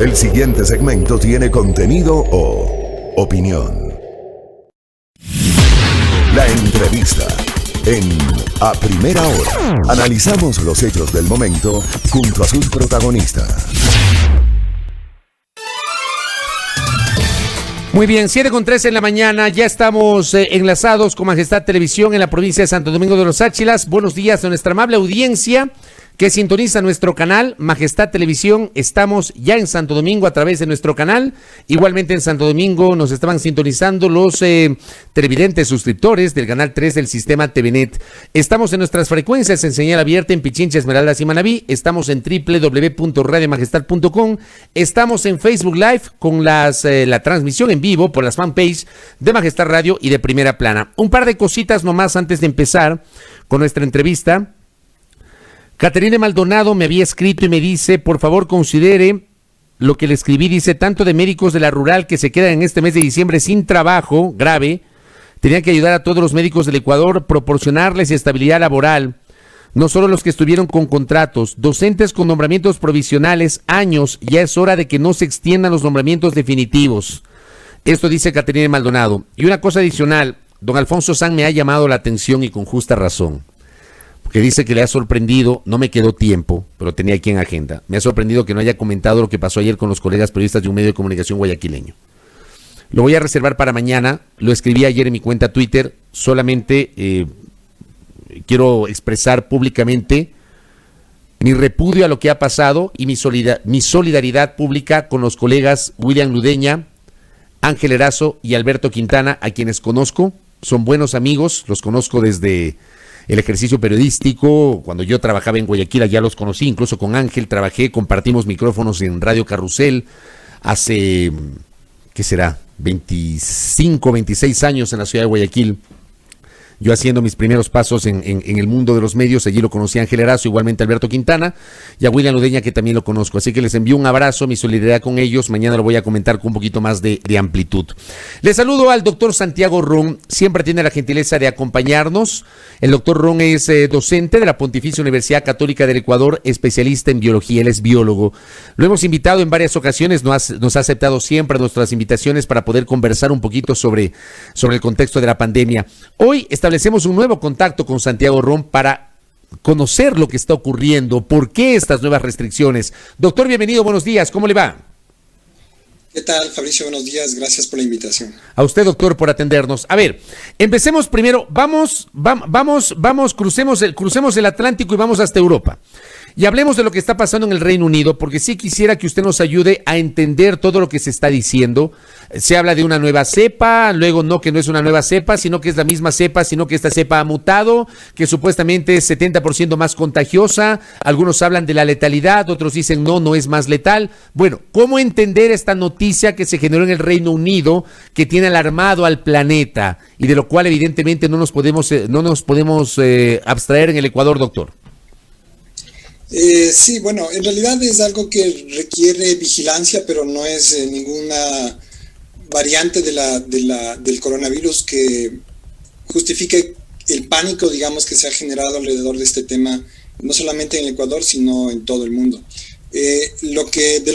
El siguiente segmento tiene contenido o opinión. La entrevista en A Primera Hora. Analizamos los hechos del momento junto a sus protagonistas. Muy bien, 7:13 en la mañana, ya estamos enlazados con Majestad Televisión en la provincia de Santo Domingo de los Áchilas. Buenos días a nuestra amable audiencia que sintoniza nuestro canal Majestad Televisión. Estamos ya en Santo Domingo a través de nuestro canal. Igualmente en Santo Domingo nos estaban sintonizando los televidentes suscriptores del canal 3 del sistema TVNet. Estamos en nuestras frecuencias en señal abierta en Pichincha, Esmeraldas y Manabí. Estamos en www.radiomajestad.com. Estamos en Facebook Live con la transmisión en vivo por las fanpage de Majestad Radio y de Primera Plana. Un par de cositas nomás antes de empezar con nuestra entrevista. Caterine Maldonado me había escrito y me dice, por favor considere lo que le escribí, dice, tanto de médicos de la rural que se quedan en este mes de diciembre sin trabajo grave, tenían que ayudar a todos los médicos del Ecuador, proporcionarles estabilidad laboral, no solo los que estuvieron con contratos, docentes con nombramientos provisionales, años, ya es hora de que no se extiendan los nombramientos definitivos. Esto dice Caterine Maldonado. Y una cosa adicional, don Alfonso San me ha llamado la atención y con justa razón. Que dice que le ha sorprendido, no me quedó tiempo, pero tenía aquí en agenda, me ha sorprendido que no haya comentado lo que pasó ayer con los colegas periodistas de un medio de comunicación guayaquileño. Lo voy a reservar para mañana, lo escribí ayer en mi cuenta Twitter, solamente quiero expresar públicamente mi repudio a lo que ha pasado y mi solidaridad pública con los colegas William Ludeña, Ángel Erazo y Alberto Quintana, a quienes conozco, son buenos amigos, los conozco desde el ejercicio periodístico, cuando yo trabajaba en Guayaquil, ya los conocí, incluso con Ángel compartimos micrófonos en Radio Carrusel hace, ¿qué será? 25, 26 años en la ciudad de Guayaquil. Yo haciendo mis primeros pasos en el mundo de los medios, allí lo conocí a Ángel Erazo, igualmente a Alberto Quintana y a William Ludeña, que también lo conozco. Así que les envío un abrazo, mi solidaridad con ellos. Mañana lo voy a comentar con un poquito más de amplitud. Les saludo al doctor Santiago Ron, siempre tiene la gentileza de acompañarnos. El doctor Ron es docente de la Pontificia Universidad Católica del Ecuador, especialista en biología, él es biólogo. Lo hemos invitado en varias ocasiones, nos ha aceptado siempre nuestras invitaciones para poder conversar un poquito sobre el contexto de la pandemia. Hoy establecemos un nuevo contacto con Santiago Ron para conocer lo que está ocurriendo, por qué estas nuevas restricciones. Doctor, bienvenido, buenos días, ¿cómo le va? ¿Qué tal, Fabricio? Buenos días, gracias por la invitación. A usted, doctor, por atendernos. A ver, empecemos primero, crucemos el Atlántico y vamos hasta Europa. Y hablemos de lo que está pasando en el Reino Unido, porque sí quisiera que usted nos ayude a entender todo lo que se está diciendo. Se habla de una nueva cepa, luego no, que no es una nueva cepa, sino que es la misma cepa, sino que esta cepa ha mutado, que supuestamente es 70% más contagiosa. Algunos hablan de la letalidad, otros dicen no es más letal. Bueno, ¿cómo entender esta noticia que se generó en el Reino Unido, que tiene alarmado al planeta y de lo cual evidentemente no nos podemos abstraer en el Ecuador, doctor? Sí, bueno, en realidad es algo que requiere vigilancia, pero no es ninguna variante del coronavirus que justifique el pánico, digamos, que se ha generado alrededor de este tema, no solamente en el Ecuador, sino en todo el mundo. De lo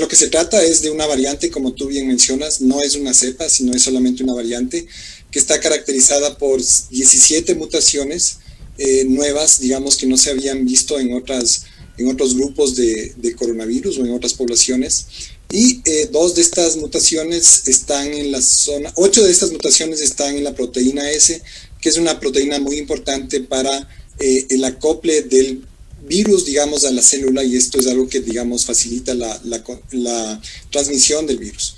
que se trata es de una variante, como tú bien mencionas, no es una cepa, sino es solamente una variante que está caracterizada por 17 mutaciones nuevas, digamos, que no se habían visto en otros grupos de coronavirus o en otras poblaciones, y 8 de estas mutaciones están en la proteína S, que es una proteína muy importante para el acople del virus, digamos, a la célula, y esto es algo que, digamos, facilita la transmisión del virus.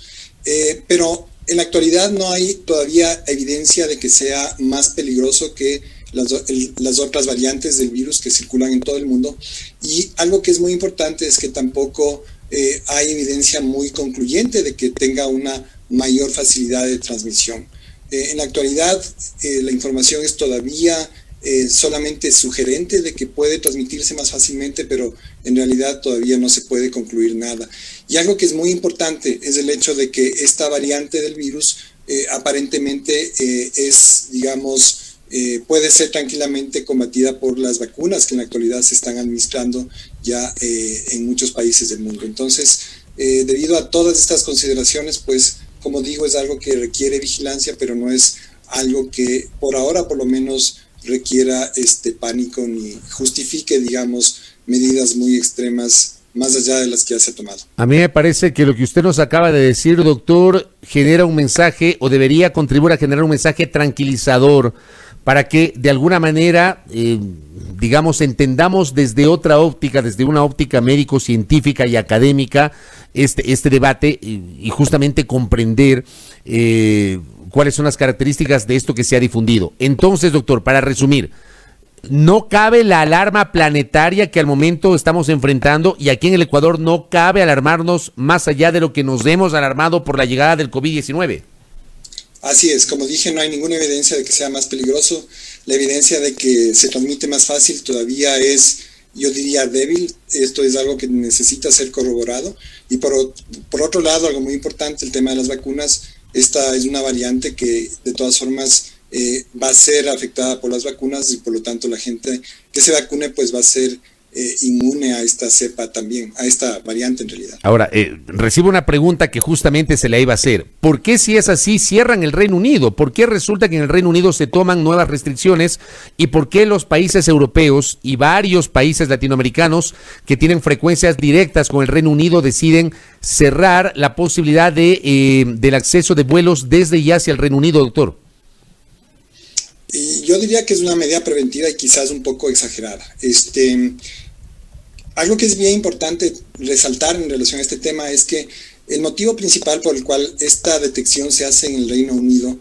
Pero en la actualidad no hay todavía evidencia de que sea más peligroso que las otras variantes del virus que circulan en todo el mundo, y algo que es muy importante es que tampoco hay evidencia muy concluyente de que tenga una mayor facilidad de transmisión. En la actualidad la información es todavía solamente sugerente de que puede transmitirse más fácilmente, pero en realidad todavía no se puede concluir nada. Y algo que es muy importante es el hecho de que esta variante del virus aparentemente es, digamos, puede ser tranquilamente combatida por las vacunas que en la actualidad se están administrando ya en muchos países del mundo. Entonces, debido a todas estas consideraciones, pues como digo, es algo que requiere vigilancia, pero no es algo que por ahora por lo menos requiera pánico ni justifique, digamos, medidas muy extremas más allá de las que ya se ha tomado. A mí me parece que lo que usted nos acaba de decir, doctor, genera un mensaje o debería contribuir a generar un mensaje tranquilizador para que de alguna manera, digamos, entendamos desde otra óptica, desde una óptica médico-científica y académica, este debate y justamente comprender cuáles son las características de esto que se ha difundido. Entonces, doctor, para resumir, no cabe la alarma planetaria que al momento estamos enfrentando, y aquí en el Ecuador no cabe alarmarnos más allá de lo que nos hemos alarmado por la llegada del COVID-19. Así es, como dije, no hay ninguna evidencia de que sea más peligroso. La evidencia de que se transmite más fácil todavía es, yo diría, débil. Esto es algo que necesita ser corroborado. Y por otro lado, algo muy importante, el tema de las vacunas. Esta es una variante que de todas formas va a ser afectada por las vacunas, y por lo tanto la gente que se vacune pues va a ser inmune a esta cepa también, a esta variante en realidad. Ahora, recibo una pregunta que justamente se la iba a hacer. ¿Por qué, si es así, cierran el Reino Unido? ¿Por qué resulta que en el Reino Unido se toman nuevas restricciones? ¿Y por qué los países europeos y varios países latinoamericanos que tienen frecuencias directas con el Reino Unido deciden cerrar la posibilidad del acceso de vuelos desde y hacia el Reino Unido, doctor? Y yo diría que es una medida preventiva y quizás un poco exagerada. Algo que es bien importante resaltar en relación a este tema es que el motivo principal por el cual esta detección se hace en el Reino Unido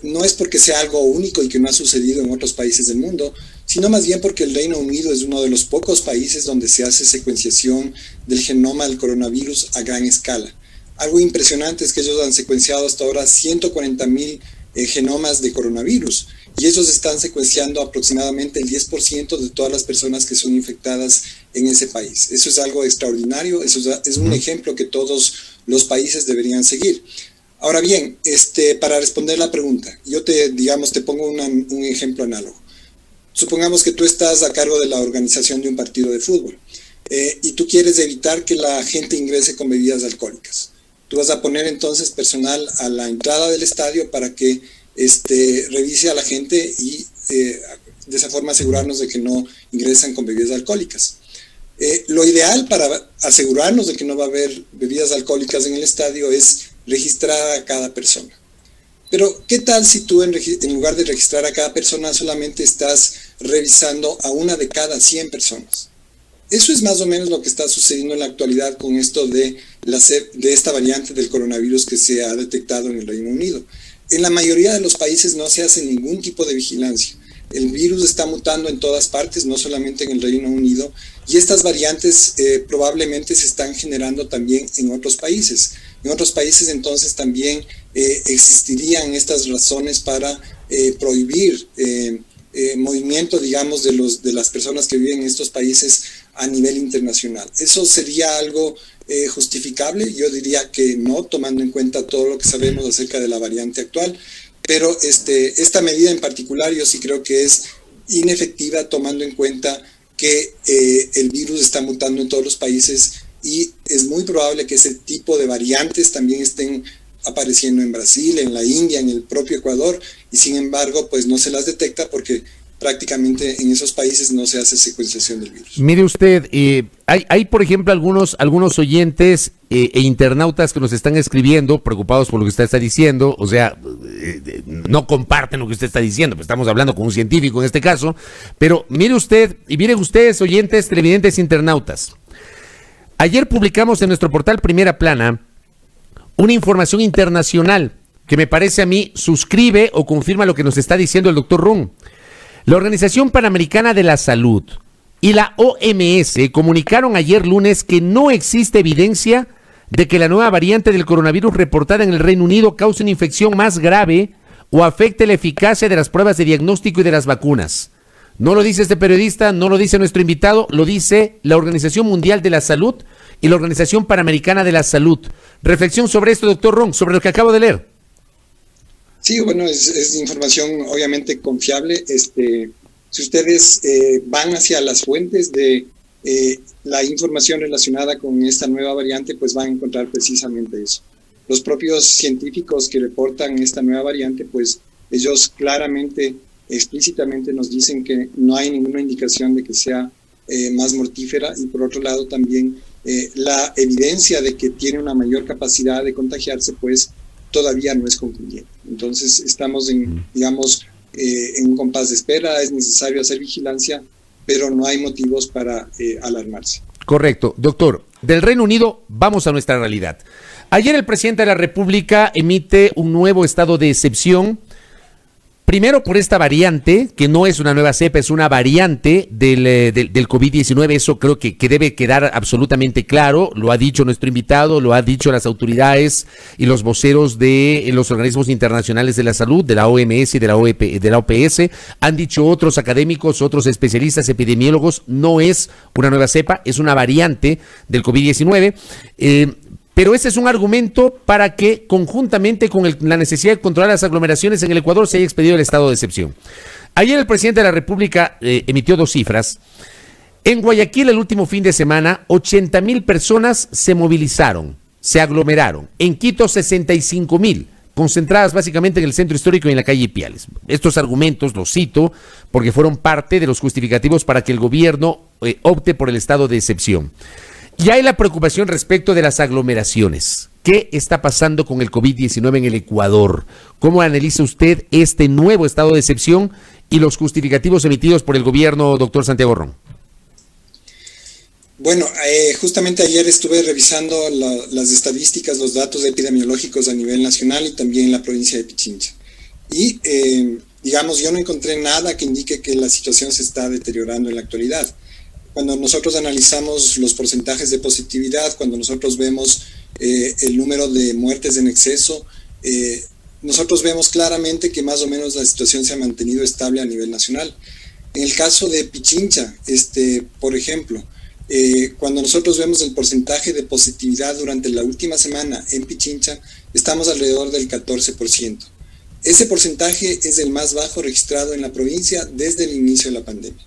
no es porque sea algo único y que no ha sucedido en otros países del mundo, sino más bien porque el Reino Unido es uno de los pocos países donde se hace secuenciación del genoma del coronavirus a gran escala. Algo impresionante es que ellos han secuenciado hasta ahora 140,000 genomas de coronavirus, y ellos están secuenciando aproximadamente el 10% de todas las personas que son infectadas en ese país. Eso es algo extraordinario, eso es un ejemplo que todos los países deberían seguir. Ahora bien, para responder la pregunta, yo te pongo un ejemplo análogo. Supongamos que tú estás a cargo de la organización de un partido de fútbol y tú quieres evitar que la gente ingrese con bebidas alcohólicas. Tú vas a poner entonces personal a la entrada del estadio para que revise a la gente y de esa forma asegurarnos de que no ingresan con bebidas alcohólicas. Lo ideal para asegurarnos de que no va a haber bebidas alcohólicas en el estadio es registrar a cada persona. Pero, ¿qué tal si tú en lugar de registrar a cada persona solamente estás revisando a una de cada 100 personas? Eso es más o menos lo que está sucediendo en la actualidad con esto de esta variante del coronavirus que se ha detectado en el Reino Unido. En la mayoría de los países no se hace ningún tipo de vigilancia. El virus está mutando en todas partes, no solamente en el Reino Unido, y estas variantes probablemente se están generando también en otros países. En otros países entonces también existirían estas razones para prohibir movimiento, digamos, de las personas que viven en estos países a nivel internacional. ¿Eso sería algo justificable? Yo diría que no, tomando en cuenta todo lo que sabemos acerca de la variante actual, pero esta medida en particular yo sí creo que es inefectiva, tomando en cuenta que el virus está mutando en todos los países y es muy probable que ese tipo de variantes también estén apareciendo en Brasil, en la India, en el propio Ecuador, y sin embargo pues no se las detecta porque prácticamente en esos países no se hace secuenciación del virus. Mire usted, hay por ejemplo algunos oyentes e internautas que nos están escribiendo preocupados por lo que usted está diciendo, o sea, no comparten lo que usted está diciendo, pues estamos hablando con un científico en este caso, pero mire usted, y miren ustedes, oyentes, televidentes, internautas. Ayer publicamos en nuestro portal Primera Plana una información internacional que me parece a mí suscribe o confirma lo que nos está diciendo el doctor Rung. La Organización Panamericana de la Salud y la OMS comunicaron ayer lunes que no existe evidencia de que la nueva variante del coronavirus reportada en el Reino Unido cause una infección más grave o afecte la eficacia de las pruebas de diagnóstico y de las vacunas. No lo dice este periodista, no lo dice nuestro invitado, lo dice la Organización Mundial de la Salud y la Organización Panamericana de la Salud. Reflexión sobre esto, doctor Rung, sobre lo que acabo de leer. Sí, bueno, es información obviamente confiable. Si ustedes van hacia las fuentes de la información relacionada con esta nueva variante pues van a encontrar precisamente eso. Los propios científicos que reportan esta nueva variante, pues ellos claramente, explícitamente nos dicen que no hay ninguna indicación de que sea más mortífera, y por otro lado también la evidencia de que tiene una mayor capacidad de contagiarse pues todavía no es concluyente. Entonces estamos en un compás de espera, es necesario hacer vigilancia, pero no hay motivos para alarmarse. Correcto. Doctor, del Reino Unido vamos a nuestra realidad. Ayer el presidente de la República emite un nuevo estado de excepción, primero por esta variante, que no es una nueva cepa, es una variante del COVID-19. Eso creo que debe quedar absolutamente claro. Lo ha dicho nuestro invitado, lo ha dicho las autoridades y los voceros de los organismos internacionales de la salud, de la OMS y de la OPS. Han dicho otros académicos, otros especialistas, epidemiólogos, no es una nueva cepa, es una variante del COVID-19. Pero ese es un argumento para que, conjuntamente con la necesidad de controlar las aglomeraciones en el Ecuador, se haya expedido el estado de excepción. Ayer el presidente de la República emitió dos cifras. En Guayaquil, el último fin de semana, 80,000 personas se movilizaron, se aglomeraron. En Quito, 65,000, concentradas básicamente en el centro histórico y en la calle Ipiales. Estos argumentos los cito porque fueron parte de los justificativos para que el gobierno opte por el estado de excepción. Y hay la preocupación respecto de las aglomeraciones. ¿Qué está pasando con el COVID-19 en el Ecuador? ¿Cómo analiza usted este nuevo estado de excepción y los justificativos emitidos por el gobierno, doctor Santiago Ron? Bueno, justamente ayer estuve revisando las estadísticas, los datos epidemiológicos a nivel nacional y también en la provincia de Pichincha. Y, yo no encontré nada que indique que la situación se está deteriorando en la actualidad. Cuando nosotros analizamos los porcentajes de positividad, cuando nosotros vemos el número de muertes en exceso, nosotros vemos claramente que más o menos la situación se ha mantenido estable a nivel nacional. En el caso de Pichincha, por ejemplo, cuando nosotros vemos el porcentaje de positividad durante la última semana en Pichincha, estamos alrededor del 14%. Ese porcentaje es el más bajo registrado en la provincia desde el inicio de la pandemia.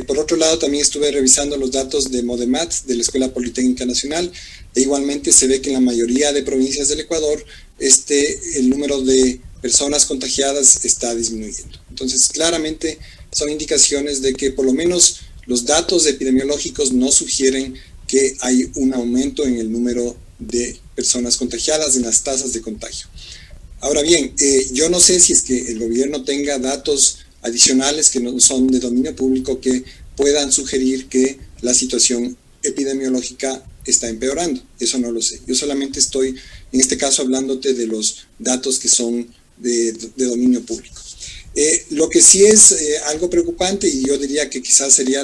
Por otro lado, también estuve revisando los datos de Modemat, de la Escuela Politécnica Nacional, e igualmente se ve que en la mayoría de provincias del Ecuador el número de personas contagiadas está disminuyendo. Entonces, claramente son indicaciones de que por lo menos los datos epidemiológicos no sugieren que hay un aumento en el número de personas contagiadas, en las tasas de contagio. Ahora bien, yo no sé si es que el gobierno tenga datos adicionales que no son de dominio público que puedan sugerir que la situación epidemiológica está empeorando. Eso no lo sé. Yo solamente estoy, en este caso, hablándote de los datos que son de dominio público. Lo que sí es algo preocupante, y yo diría que quizás sería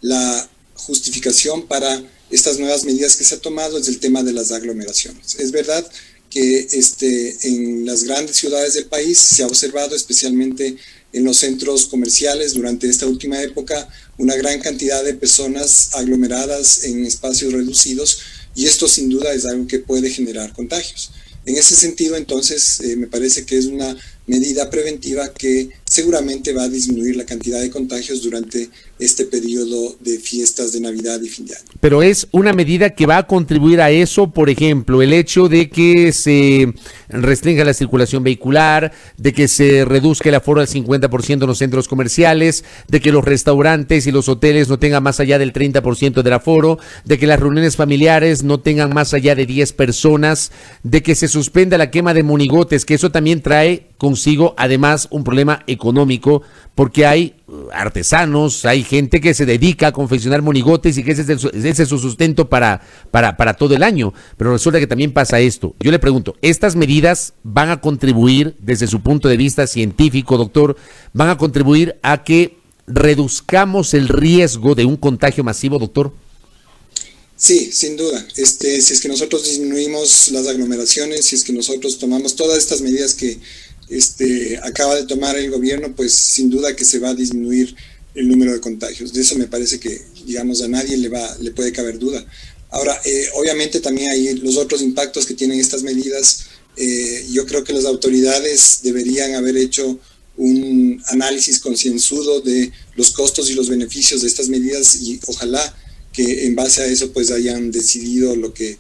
la justificación para estas nuevas medidas que se ha tomado, es el tema de las aglomeraciones. Es verdad que en las grandes ciudades del país se ha observado, especialmente en los centros comerciales durante esta última época, una gran cantidad de personas aglomeradas en espacios reducidos, y esto sin duda es algo que puede generar contagios. En ese sentido, entonces, me parece que es una medida preventiva que seguramente va a disminuir la cantidad de contagios durante este periodo de fiestas de Navidad y fin de año. Pero es una medida que va a contribuir a eso, por ejemplo, el hecho de que se restrinja la circulación vehicular, de que se reduzca el aforo al 50% en los centros comerciales, de que los restaurantes y los hoteles no tengan más allá del 30% del aforo, de que las reuniones familiares no tengan más allá de 10 personas, de que se suspenda la quema de monigotes, que eso también trae consigo además un problema económico, porque hay artesanos, hay gente que se dedica a confeccionar monigotes y que ese es su sustento para todo el año. Pero resulta que también pasa esto. Yo le pregunto, ¿estas medidas van a contribuir desde su punto de vista científico, doctor, van a contribuir a que reduzcamos el riesgo de un contagio masivo, doctor? Sí, sin duda. Si es que nosotros disminuimos las aglomeraciones, si es que nosotros tomamos todas estas medidas que acaba de tomar el gobierno, pues sin duda que se va a disminuir el número de contagios. De eso me parece que, a nadie le puede caber duda. Ahora, obviamente también hay los otros impactos que tienen estas medidas. Yo creo que las autoridades deberían haber hecho un análisis concienzudo de los costos y los beneficios de estas medidas, y ojalá que en base a eso pues hayan decidido lo que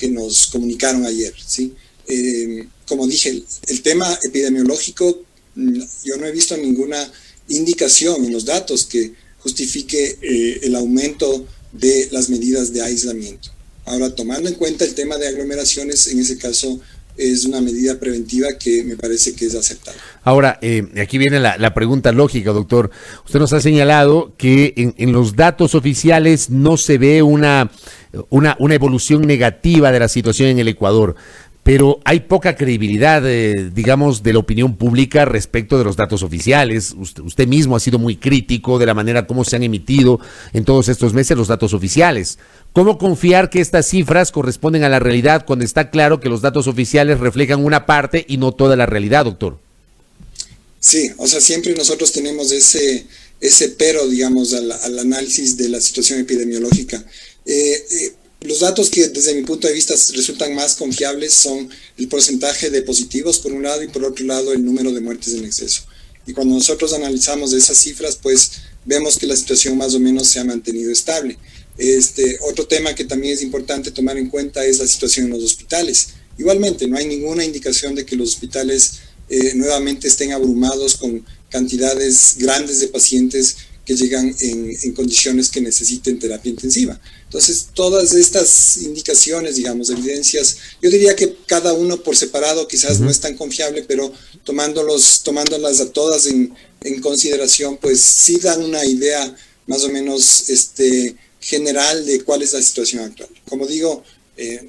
nos comunicaron ayer, ¿sí? Como dije, el tema epidemiológico, yo no he visto ninguna indicación en los datos que justifique el aumento de las medidas de aislamiento. Ahora, tomando en cuenta el tema de aglomeraciones, en ese caso es una medida preventiva que me parece que es aceptable. Ahora, aquí viene la pregunta lógica, doctor. Usted nos ha señalado que en los datos oficiales no se ve una evolución negativa de la situación en el Ecuador, pero hay poca credibilidad, digamos, de la opinión pública respecto de los datos oficiales. Usted mismo ha sido muy crítico de la manera como se han emitido en todos estos meses los datos oficiales. ¿Cómo confiar que estas cifras corresponden a la realidad cuando está claro que los datos oficiales reflejan una parte y no toda la realidad, doctor? Sí, o sea, siempre nosotros tenemos ese pero, digamos, al análisis de la situación epidemiológica. Los datos que desde mi punto de vista resultan más confiables son el porcentaje de positivos por un lado y por otro lado el número de muertes en exceso. Y cuando nosotros analizamos esas cifras, pues vemos que la situación más o menos se ha mantenido estable. Otro tema que también es importante tomar en cuenta es la situación en los hospitales. Igualmente, no hay ninguna indicación de que los hospitales nuevamente estén abrumados con cantidades grandes de pacientes que llegan en condiciones que necesiten terapia intensiva. Entonces, todas estas indicaciones, digamos, evidencias, yo diría que cada uno por separado quizás no es tan confiable, pero tomándolas a todas en consideración, pues sí dan una idea más o menos general de cuál es la situación actual. Como digo,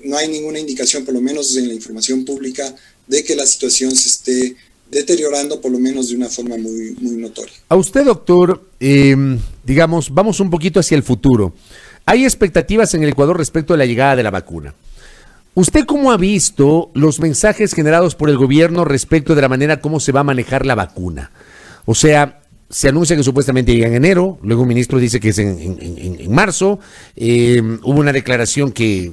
no hay ninguna indicación, por lo menos en la información pública, de que la situación se esté deteriorando, por lo menos de una forma muy, muy notoria. A usted, doctor, digamos, vamos un poquito hacia el futuro. Hay expectativas en el Ecuador respecto a la llegada de la vacuna. ¿Usted cómo ha visto los mensajes generados por el gobierno respecto de la manera como se va a manejar la vacuna? O sea, se anuncia que supuestamente llega en enero, luego un ministro dice que es en marzo, hubo una declaración que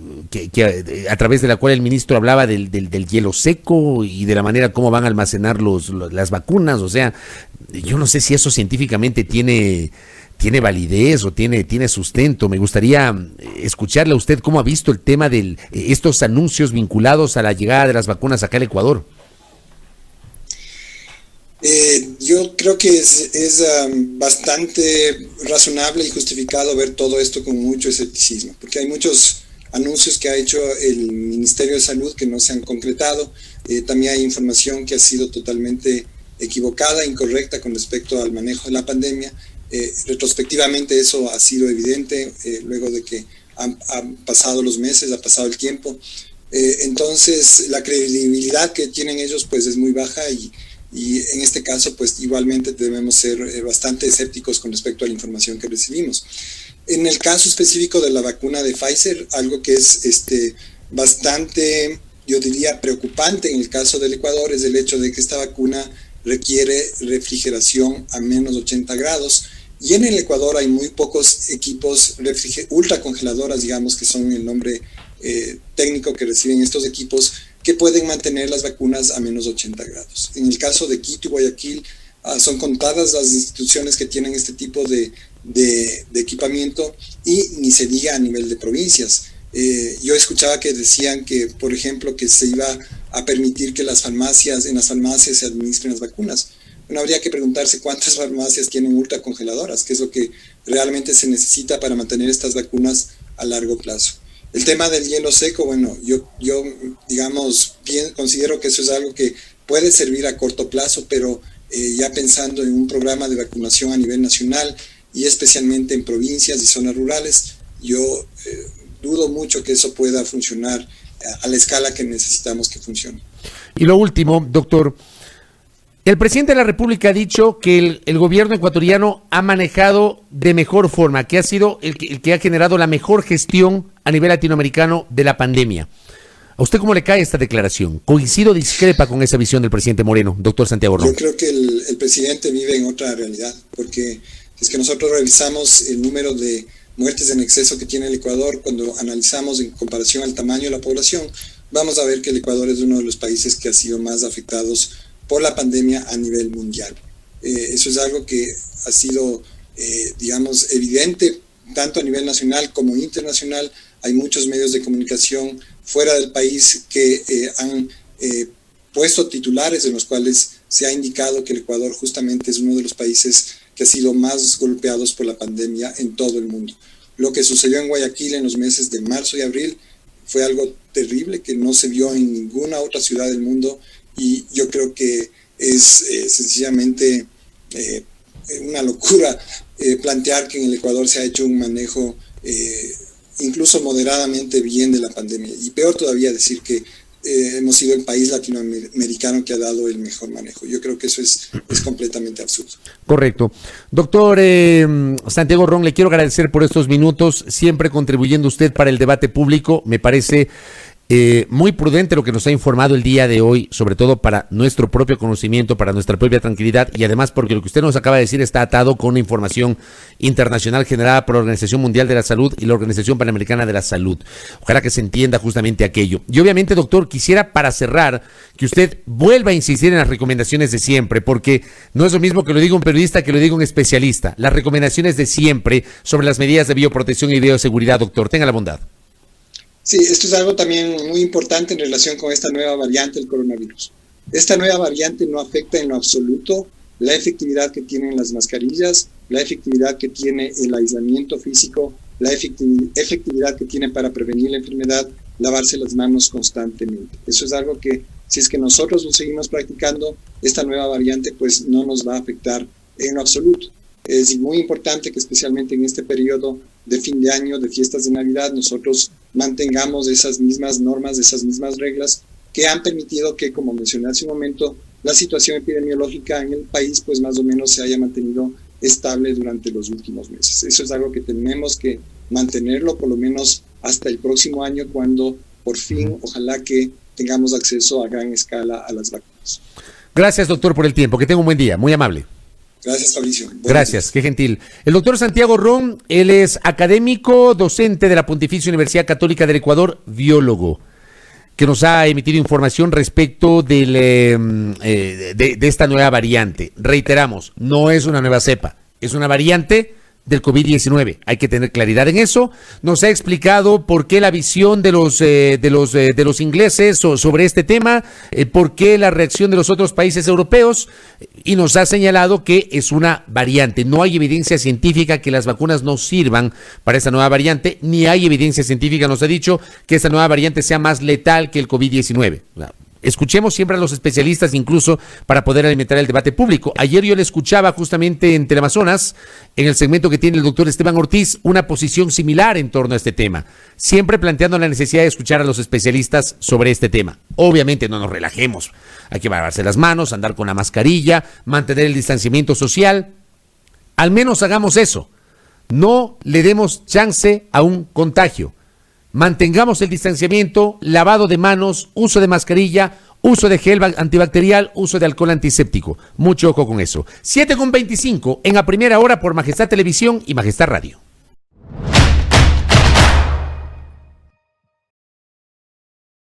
a través de la cual el ministro hablaba del hielo seco y de la manera como van a almacenar las vacunas. O sea, yo no sé si eso científicamente tiene validez o tiene sustento. Me gustaría escucharle a usted cómo ha visto el tema de estos anuncios vinculados a la llegada de las vacunas acá al Ecuador. Yo creo que es bastante razonable y justificado ver todo esto con mucho escepticismo, porque hay muchos anuncios que ha hecho el Ministerio de Salud que no se han concretado. También hay información que ha sido totalmente equivocada, incorrecta con respecto al manejo de la pandemia. Retrospectivamente eso ha sido evidente luego de que han pasado los meses, ha pasado el tiempo. Entonces la credibilidad que tienen ellos pues es muy baja y en este caso pues igualmente debemos ser bastante escépticos con respecto a la información que recibimos. En el caso específico de la vacuna de Pfizer, algo que es bastante, yo diría, preocupante en el caso del Ecuador es el hecho de que esta vacuna requiere refrigeración a menos 80 grados y en el Ecuador hay muy pocos equipos ultracongeladoras, digamos que son el nombre técnico que reciben estos equipos, que pueden mantener las vacunas a menos 80 grados. En el caso de Quito y Guayaquil, son contadas las instituciones que tienen este tipo de equipamiento y ni se diga a nivel de provincias. Yo escuchaba que decían que, por ejemplo, que se iba a permitir que en las farmacias se administren las vacunas. Bueno, habría que preguntarse cuántas farmacias tienen ultracongeladoras, que es lo que realmente se necesita para mantener estas vacunas a largo plazo. El tema del hielo seco, bueno, yo digamos, considero que eso es algo que puede servir a corto plazo, pero ya pensando en un programa de vacunación a nivel nacional y especialmente en provincias y zonas rurales, yo dudo mucho que eso pueda funcionar a la escala que necesitamos que funcione. Y lo último, doctor, el presidente de la República ha dicho que el gobierno ecuatoriano ha manejado de mejor forma, que ha sido el que ha generado la mejor gestión a nivel latinoamericano de la pandemia. ¿A usted cómo le cae esta declaración? ¿Coincide o discrepa con esa visión del presidente Moreno, doctor Santiago Ron? Yo creo que el presidente vive en otra realidad, porque es que nosotros revisamos el número de muertes en exceso que tiene el Ecuador, cuando analizamos en comparación al tamaño de la población, vamos a ver que el Ecuador es uno de los países que ha sido más afectados por la pandemia a nivel mundial. Eso es algo que ha sido digamos, evidente, tanto a nivel nacional como internacional. Hay muchos medios de comunicación fuera del país que han puesto titulares en los cuales se ha indicado que el Ecuador justamente es uno de los países que ha sido más golpeados por la pandemia en todo el mundo. Lo que sucedió en Guayaquil en los meses de marzo y abril fue algo terrible que no se vio en ninguna otra ciudad del mundo, y yo creo que es sencillamente una locura plantear que en el Ecuador se ha hecho un manejo incluso moderadamente bien de la pandemia, y peor todavía decir que hemos sido el país latinoamericano que ha dado el mejor manejo. Yo creo que eso es completamente absurdo. Correcto. Doctor Santiago Ron, le quiero agradecer por estos minutos, siempre contribuyendo usted para el debate público. Me parece muy prudente lo que nos ha informado el día de hoy, sobre todo para nuestro propio conocimiento, para nuestra propia tranquilidad, y además porque lo que usted nos acaba de decir está atado con información internacional generada por la Organización Mundial de la Salud y la Organización Panamericana de la Salud. Ojalá que se entienda justamente aquello. Y obviamente, doctor, quisiera para cerrar que usted vuelva a insistir en las recomendaciones de siempre, porque no es lo mismo que lo diga un periodista que lo diga un especialista. Las recomendaciones de siempre sobre las medidas de bioprotección y bioseguridad, doctor. Tenga la bondad. Sí, esto es algo también muy importante en relación con esta nueva variante del coronavirus. Esta nueva variante no afecta en lo absoluto la efectividad que tienen las mascarillas, la efectividad que tiene el aislamiento físico, la efectividad que tiene para prevenir la enfermedad, lavarse las manos constantemente. Eso es algo que, si es que nosotros lo seguimos practicando, esta nueva variante pues no nos va a afectar en lo absoluto. Es muy importante que especialmente en este periodo de fin de año, de fiestas de Navidad, nosotros mantengamos esas mismas normas, esas mismas reglas que han permitido que, como mencioné hace un momento, la situación epidemiológica en el país pues más o menos se haya mantenido estable durante los últimos meses. Eso es algo que tenemos que mantenerlo por lo menos hasta el próximo año, cuando por fin, ojalá que tengamos acceso a gran escala a las vacunas. Gracias, doctor, por el tiempo. Que tenga un buen día. Muy amable. Gracias, Fabricio. Gracias, qué gentil. El doctor Santiago Ron, él es académico, docente de la Pontificia Universidad Católica del Ecuador, biólogo, que nos ha emitido información respecto de esta nueva variante. Reiteramos, no es una nueva cepa, es una variante del COVID-19. Hay que tener claridad en eso. Nos ha explicado por qué la visión de los ingleses sobre este tema, por qué la reacción de los otros países europeos, y nos ha señalado que es una variante. No hay evidencia científica que las vacunas no sirvan para esta nueva variante, ni hay evidencia científica, nos ha dicho, que esta nueva variante sea más letal que el COVID-19. Escuchemos siempre a los especialistas, incluso para poder alimentar el debate público. Ayer yo le escuchaba justamente en Teleamazonas, en el segmento que tiene el doctor Esteban Ortiz, una posición similar en torno a este tema, siempre planteando la necesidad de escuchar a los especialistas sobre este tema. Obviamente no nos relajemos, hay que lavarse las manos, andar con la mascarilla, mantener el distanciamiento social. Al menos hagamos eso, no le demos chance a un contagio. Mantengamos el distanciamiento, lavado de manos, uso de mascarilla, uso de gel antibacterial, uso de alcohol antiséptico. Mucho ojo con eso. 7:25 en A Primera Hora por Majestad Televisión y Majestad Radio.